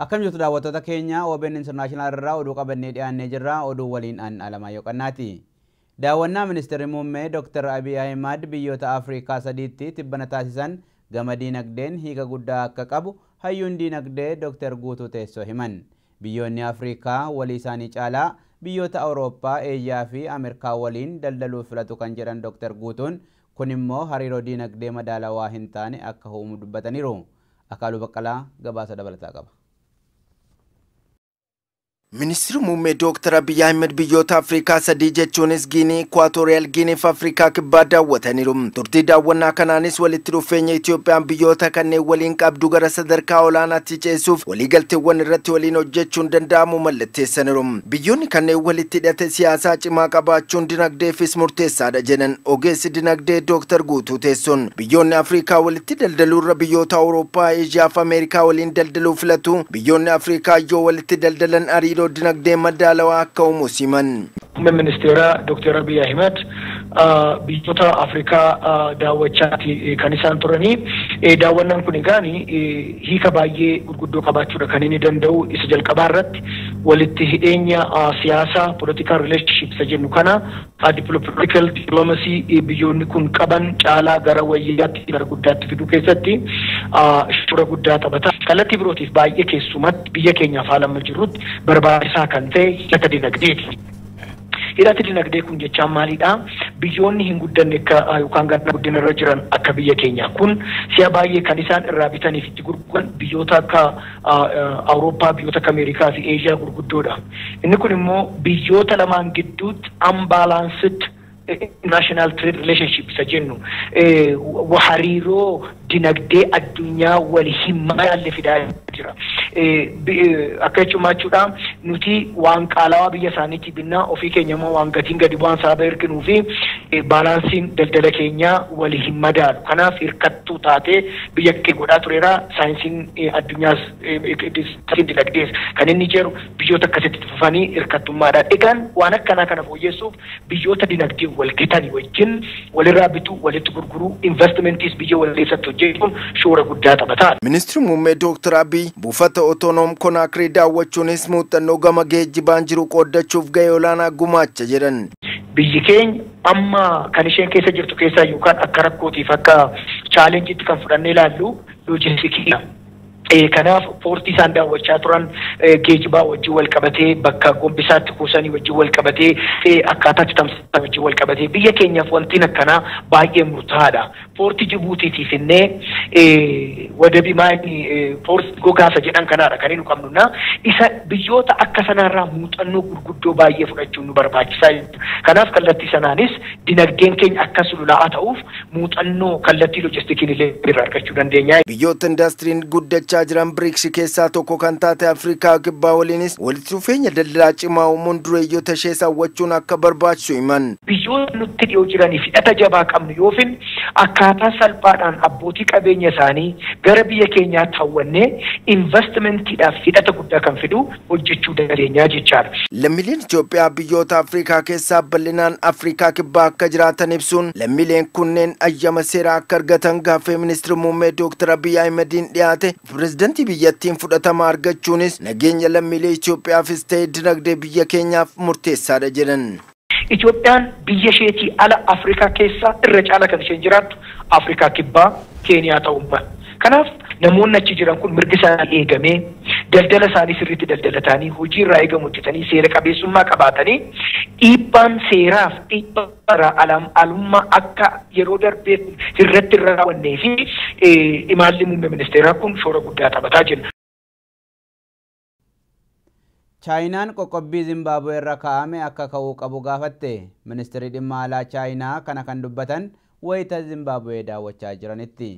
Akkam jirtu daawwattoota keenya OBN International irraa oduu qabannee dhiyaannee jirra. Oduu waliin an Alamaayyoo Qannaati. Daawwannaa Ministeerri Muummee Dr. Abiy Ahmed biyyoota Afrikaa sadiitti tibbana taasisan gama diinagdeen hiika guddaa akka qabu hayyuun diinagdee Dr. Guutuu Teessoo himan. Biyyoonni Afrikaa walii isaanii caalaa biyyoota Awurooppaa, Eeshiyaa fi Ameerikaa waliin daldaluu filatu kan jedhan Dr. Guutuun kun immoo hariiroo diinagdee madaalawaa hin taane akka uumu dubbataniiru. Akaaluu Baqqalaa gabaasa dabalataa qaba. Ministeerri Muummee Dr. Abiy Ahmed biyyoota Afrikaa sadii jechuunis Giinii, Ikwaatooriyal Giinii fi Afrikaa kibbaa daawwataniiru. Turtii daawwannaa kanaanis walitti dhufeenya Itoophiyaan biyyoota kanneen waliin qabdu gara sadarkaa olaanaatti ceessuuf waliigalteewwan irratti waliin hojjechuun danda'amu mallatteessaniiru. Biyyoonni kanneen walitti hidhate siyaasaa cimaa qabaachuun dinagdeefis murteessaadha jedhan ogeessi dinagdee Dr. Guutuu Teessoon. Biyyoonni Afrikaa walitti daldaluurra biyyoota Awurooppaa, Eeshiyaa fi Ameerikaa waliin daldaluu filatu. Biyyoonni Afrikaa yoo walitti daldalan hariiroo dinagdee madaalawaa akka uumu siman. Ministeera Dr. Abiy Ahmed biyyoota Afrikaa daawwachaati kan isaan turanii daawwannaan kun egaani hiika baay'ee gurguddoo qabaachuudha kan inni danda'u isa jalqabaa irratti walitti hidheenya siyaasaa political relationship jennu kana political diplomacy biyyoonni kun qaban caalaa gara wayyaatti gara guddaatti fiduu keessatti shoora guddaa taphata. Kallattii birootiif baay'ee keessumatti biyya keenyaaf haala amma jirrutti barbaachisaa kan ta'e hidhata dinagdeeti. Hidhati dinagdee kun jechaan maalidha? Biyyoonni hin guddanne yookaan ganna guddina irra jiran akka biyya keenyaa kun si'a baay'ee kan isaan irraa bitaniif itti gurguran biyyoota akka Awurooppaa, biyyoota akka Ameerikaa fi Eeshiyaa gurguddoodha. Inni kun immoo biyyoota lamaan gidduutti unbalanced national trade relationship isa jennu hariiroo dinagdee addunyaa wal hin madaalle fidaa jira. Akka jechuudha nuti waan qaalawaa biyya isaaniitti binnaa ofii keenya immoo waan gatiin gadi bu'aan sababa erginuu fi baalaansiin daldala keenyaa wal hin madaalu. Kanaaf hirkattuu taatee biyya kee godhaa tureera saayinsiin addunyaas dinagdees kan inni jedhu biyyoota akkasitti fufanii hirkattummaadhaan. Egaan waan akkanaa kana fooyyessuuf biyyoota dinagdee walgitanii wajjin walirraa bituu walitti gurguruu investmentis biyya waleessatti hojjechuun shoora guddaa taphata. Ministeerri Muummee Dr. Abiy buufata Otonoom Konaakrii daawwachuunis muuxannoo gama geejjibaan jiru qooddachuuf gahee olaanaa gumaacha jedhan. Biyyi keenya amma kan isheen keessa jirtu keessaa yookaan akka rakkootiif akka chaalenjiitti kan fudhannee ilaallu loojistikiidha. Kanaaf poortii isaan daawwachaa turan geejibaa wajjin wal qabatee bakka gombisaatti kuusanii wajjin wal qabatee akkaataatti tamsa'an wajjin wal qabatee biyya keenyaaf wantiin akkanaa baay'ee murtaa'aadha. Poortii Jibuutiitiif illee wadabi maayini poortii gogaasa jedhan kanaadha kan inni qabnuna. Isa biyyoota akka sanarraa muuxannoo gurguddoo baay'ee fudhachuun nu barbaachisaa jechuudha. Kanaaf kallattii sanaanis dinagdeen keenya akka sululaa'aa ta'uuf muuxannoo kallattii loojistikiin illee irraa argachuu dandeenya. Biyyoota indastiriin guddachaa jiran BRICS keessaa tokko kan taate Afrikaa kibbaa waliinis walitti dhufeenya daldalaa cimaa uumuun dureeyyoota ishee hawwachuun akka barbaachisu himan. Biyyoota nutti dhiyoo jiraniif hidhata jabaa qabnu yoofin akkaataa salphaadhaan abbootii qabeenya isaanii gara biyya keenyaatti hawwannee investmentiidhaaf hidhata guddaa kan fidu hojjechuu dandeenya jechaadha. Lammiileen Itoophiyaa biyyoota Afrikaa keessaa bal'inaan Afrikaa kibbaa akka jiraatan ibsuun lammiileen kunneen ayyama seeraa akka argatan gaaffii Ministeerri Muummee Dr. Abiy Ahmediin dhiyaate pirezidantii biyyattiin fudhatama argachuunis nageenya lammiilee Itoophiyaafis ta'e dinagdee biyya keenyaaf murteessaadha jedhan. Itoophiyaan biyya isheetii ala Afrikaa keessaa irra caala kan isheen jiraattu Afrikaa kibbaa Keeniyaa ta'uudha. Kanaaf namoonni achi jiran kun mirgi isaanii eegamee daldala isaanii sirriitti daldalatanii hojii irraa eegamu hojjetanii seera qabeessummaa qabaatanii dhiibbaan seeraaf dhiibbaa alummaa akka yeroo darbee irratti raawwannee fi imaalli muummee ministeeraa kun shoora guddaa taphataa jira. Chaayinaan qoqqobbii Zimbaabuwee irra kaa'ame akka ka'uu qabu gaafatte. Ministeerri dhimma alaa Chaayinaa kana kan dubbatan wayita Zimbaabuwee daawwachaa jiranitti.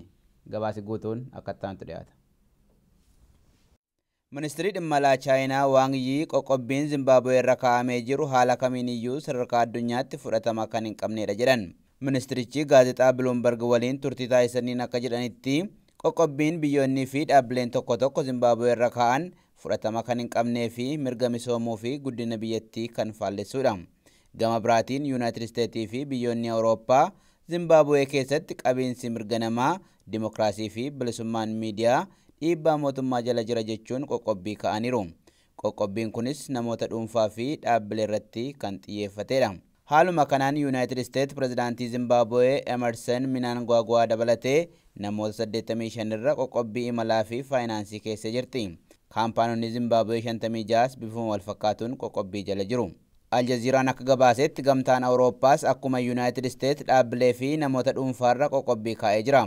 Gabaasi guutuun akkaataatti dhiyaata. Ministeerri dhimma alaa Chaayinaa Wang Yi qoqqobbiin Zimbaabuwee irra kaa'amee jiru haala kamiiniyyuu sadarkaa addunyaatti fudhatama kan hin qabnedha jedhan. Ministeerichi gaazexaa Bloomberg waliin turtii taasisaniin akka jedhanitti qoqqobbiin biyyoonnii fi dhaabbileen tokko tokko Zimbaabuwee irra kaa'an fudhatama kan hin qabnee fi mirga misoomuu fi guddina biyyattii kan faallessuudha. Gama biraatiin Yuunaayitid Isteetii fi biyyoonni Awurooppaa Zimbaabuwee keessatti qabiinsi mirga namaa, dimokiraasii fi bilisummaan miidiyaa dhiibbaa mootummaa jala jira jechuun qoqqobbii ka'aniiru. Qoqqobbiin kunis namoota dhuunfaa fi dhaabbilee irratti kan xiyyeeffatedha. Haaluma kanaan Yuunaayitid Isteet pirezidaantii Zimbaabuwee Emerson Mnangagwa dabalatee namoota 85 irra qoqqobbii imalaa fi faayinaansii keessa jirti. Kaampaanonni Zimbaabuwee 56 bifuma wal fakkaatuun qoqqobbii jala jiru. Aljaziiraan akka gabaasetti gamtaan Awurooppaas akkuma Yuunaayitid Isteet dhaabbilee fi namoota dhuunfaarra qoqqobbii kaa'ee jira.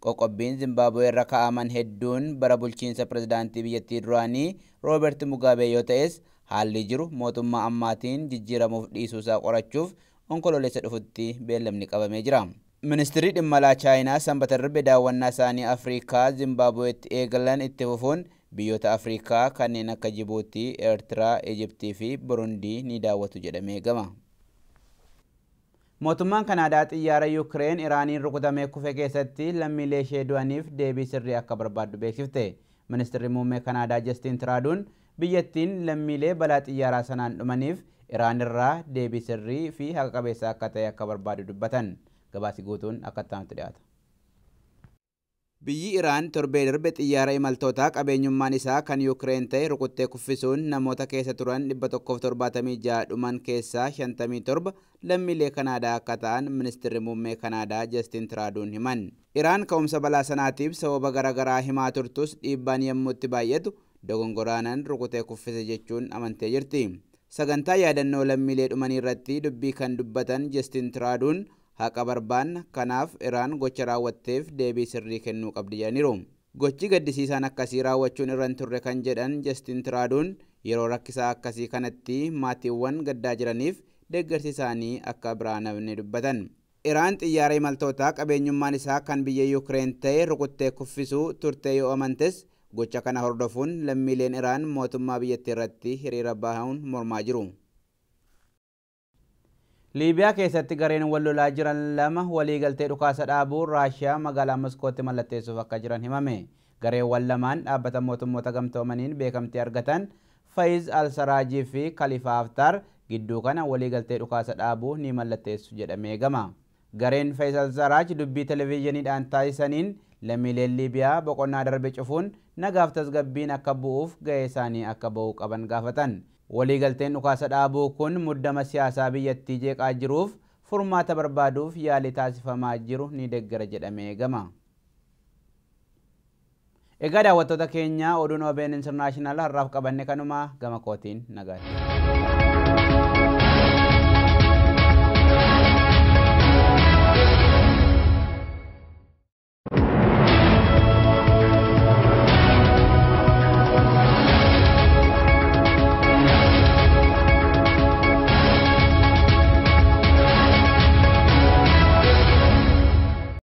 Qoqqobbiin Zimbaabuwee irra kaa'aman hedduun bara bulchiinsa pirezidaantii biyyattii duraanii Rooberti Mugaabee yoo ta'es haalli jiru mootummaa ammaatiin jijjiiramuuf dhiisuusaa qorachuuf onkololeessa dhufutti beellamni qabamee jira. Ministeerri dhimma alaa Chaayinaa sanbata darbe daawwannaa isaanii Afrikaa Zimbaabuweetti eegalan itti fufuun biyyoota Afrikaa kanneen akka Jibuutii, Eertiraa, Ijiptii fi Burundii ni daawwatu jedhamee eegama. Mootummaan Kanaadaa xiyyaara Yuukireen Iraaniin rukutamee kufe keessatti lammiilee ishee du'aniif deebii sirrii akka barbaaddu beeksifte. Ministeerri muummee Kanaadaa Justin Trudeau'n biyyattiin lammiilee balaa xiyyaaraa sanaan dhumaniif Iraan irraa deebii sirrii fi haqa qabeessa akka ta'e akka barbaadu dubbatan. Gabaasi guutuun akka ta'utti dhiyaata. Biyyi Iraan torbee darbe xiyyaara imaltootaa qabeenyummaan isaa kan Yuukireen ta'e rukuttee kuffisuun namoota keessa turan 176 dhuman keessaa 57 lammiilee Kanaadaa akka ta'an ministeerri muummee Kanaadaa Justin Trudeau'n himan. Iraan ka'umsa balaa sanaatiif sababa garaagaraa himaa turtus dhiibbaan yommuu itti baay'atu dogongoraanan rukutee kuffise jechuun amantee jirti. Sagantaa yaadannoo lammiilee dhumanii irratti dubbii kan dubbatan Justin Trudeau'n haqa barbaanna kanaaf Iraan gocha raawwatteef deebii sirrii kennuu qabdi jedhaniiru. Gochi gaddisiisaan akkasii raawwachuun irra hin turre kan jedhan Justin Trudeau'n yeroo rakkisaa akkasii kanatti maatiiwwan gaddaa jiraniif deeggarsi isaanii akka biraan hafne dubbatan. Iraan xiyyaara imaltootaa qabeenyummaan isaa kan biyya Yuukireen ta'e rukuttee kuffisuu turtee yoo amantes gocha kana hordofuun lammiileen Iraan mootummaa biyyattii irratti hiriira bahuun mormaa jiru. Liibiyaa keessatti gareen wal lolaa jiran lama waliigaltee dhukaasa dhaabuu Raashiyaa magaalaa Moskootti mallatteessuuf akka jiran himame. Gareewwan lamaan dhaabbata mootummoota gamtoomaniin beekamtii argatan Faiz al-Saraajii fi Khalifa Haftaar gidduu kana waliigaltee dhukaasa dhaabuu ni mallatteessu jedhamee eegama. Gareen Faiz al-Saraaj dubbii televezyiiniidhaan taasisaniin lammiileen Liibiyaa boqonnaa darbe cufuun nagaaf tasgabbiin akka bu'uuf gahee isaanii akka ba'uu qaban gaafatan. Waliigalteen dhukaasa dhaabuu kun muddama siyaasaa biyyattii jeeqaa jiruuf furmaata barbaaduuf yaalii taasifamaa jiru ni deeggara jedhamee eegama. Egaa daawwattoota keenya oduun OBN International har'aaf qabanne kanuma gama kootiin nagaatti.